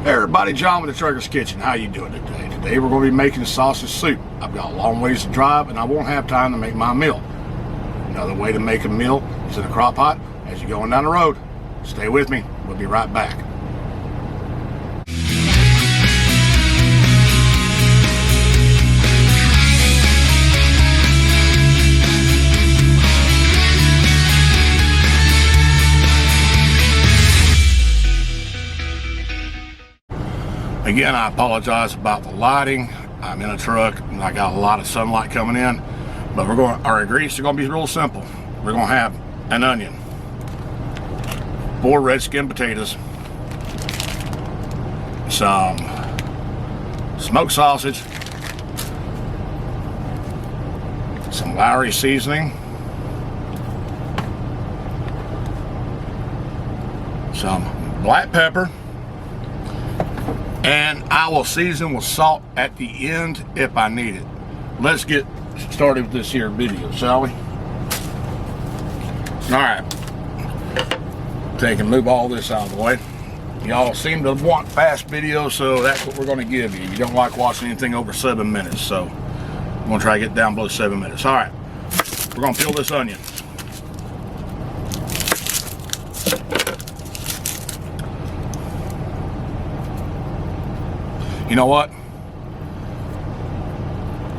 Hey everybody, John with the Trigger's Kitchen. How you doing today? Today we're going to be making sausage soup. I've got a long ways to drive and I won't have time to make my meal. Another way to make a meal is in a crock pot as you're going down the road. Stay with me. We'll be right back. Again, I apologize about the lighting. I'm in a truck and I got a lot of sunlight coming in, but our ingredients are going to be real simple. We're going to have an onion, 4 red skin potatoes, some smoked sausage, some Lowrys seasoning, some black pepper, and I will season with salt at the end if I need it. Let's get started with this here video, shall we? All right. Take and move all this out of the way. Y'all seem to want fast videos, so that's what we're going to give you. You don't like watching anything over 7 minutes, so I'm going to try to get down below 7 minutes. All right. We're going to peel this onion. You know what?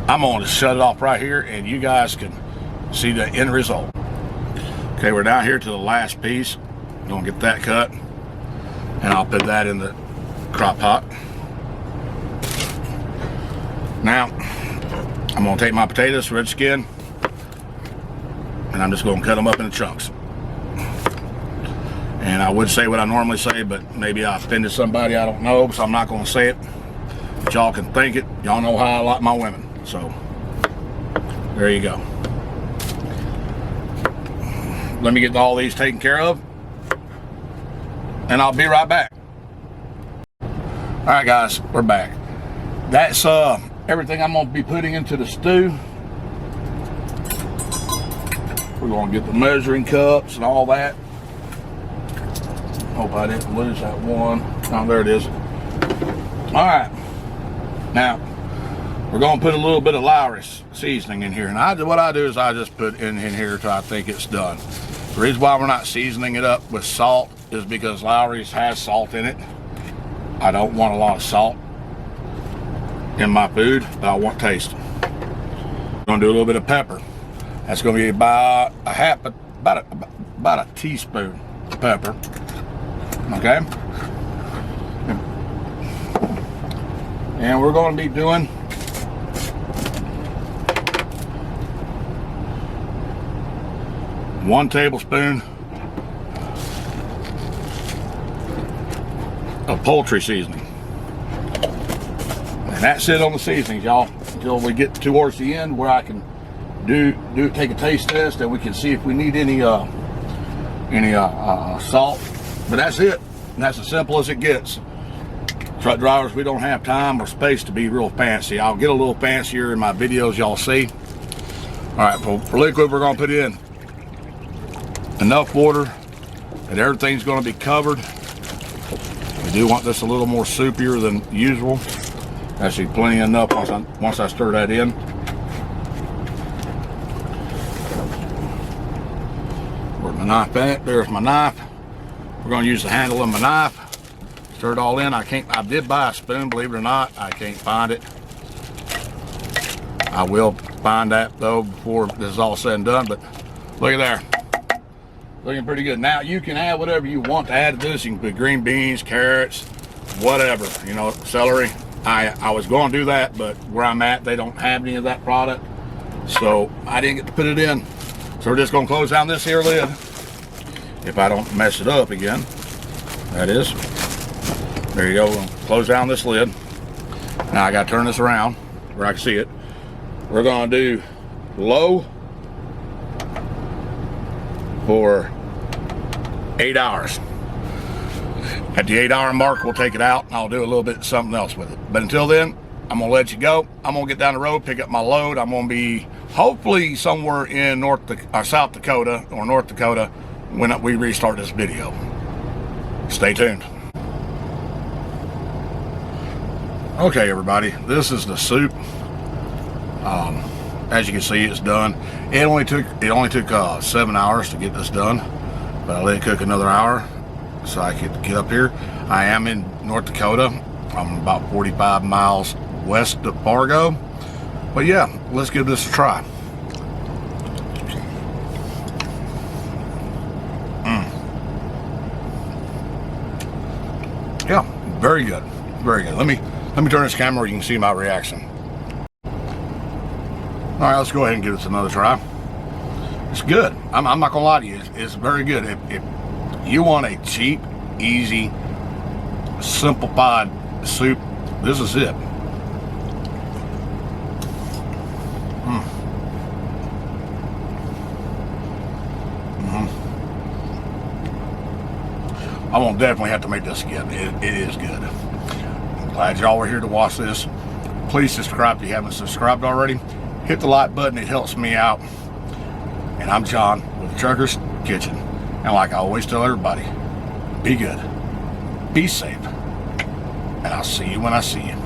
I'm going to shut it off right here and you guys can see the end result. Okay, we're down here to the last piece. I'm going to get that cut and I'll put that in the crock pot. Now, I'm going to take my potatoes, red skin, and I'm just going to cut them up into chunks. And I would say what I normally say, but maybe I offended somebody, I don't know, so I'm not going to say it. But y'all can think it. Y'all know how I like my women. So, there you go. Let me get all these taken care of. And I'll be right back. Alright guys, we're back. That's everything I'm going to be putting into the stew. We're going to get the measuring cups and all that. Hope I didn't lose that one. Oh, there it is. Alright. Now, we're going to put a little bit of Lowrys seasoning in here. And what I do is I just put in here until I think it's done. The reason why we're not seasoning it up with salt is because Lowrys has salt in it. I don't want a lot of salt in my food, but I want taste. I'm going to do a little bit of pepper. That's going to be about a teaspoon of pepper. Okay? And we're going to be doing one tablespoon of poultry seasoning. And that's it on the seasonings, y'all, until we get towards the end where I can take a taste test and we can see if we need any salt. But that's it. And that's as simple as it gets. Truck drivers, we don't have time or space to be real fancy. I'll get a little fancier in my videos, y'all see. All right, for liquid, we're going to put in enough water that everything's going to be covered. We do want this a little more soupier than usual. Actually, plenty enough once I stir that in. Where's my knife at? There's my knife. We're going to use the handle of my knife. Stir it all in. I did buy a spoon, believe it or not. I can't find it. I will find that though before this is all said and done, but look at there. Looking pretty good. Now you can add whatever you want to add to this. You can put green beans, carrots, whatever, you know, celery. I was going to do that, but where I'm at, they don't have any of that product. So I didn't get to put it in. So we're just going to close down this here lid. If I don't mess it up again, that is. There you go. We'll close down this lid. Now I got to turn this around where I can see it. We're going to do low for 8 hours. At the 8 hour mark, we'll take it out and I'll do a little bit of something else with it. But until then, I'm going to let you go. I'm going to get down the road, pick up my load. I'm going to be hopefully somewhere in South Dakota or North Dakota when we restart this video. Stay tuned. Okay, everybody, this is the soup. As you can see, it's done. It only took 7 hours to get this done, but I let it cook another hour so I could get up here. I am in North Dakota. I'm about 45 miles west of Fargo. But yeah, let's give this a try. Yeah, very good, very good. Let me turn this camera where you can see my reaction. All right, let's go ahead and give this another try. It's good. I'm not gonna lie to you. It's very good. If you want a cheap, easy, simplified soup, this is it. I'm gonna definitely have to make this again. It is good. I'm glad y'all were here to watch this. Please subscribe if you haven't subscribed already. Hit the like button, it helps me out. And I'm John with the Trucker's Kitchen. And like I always tell everybody, be good, be safe, and I'll see you when I see you.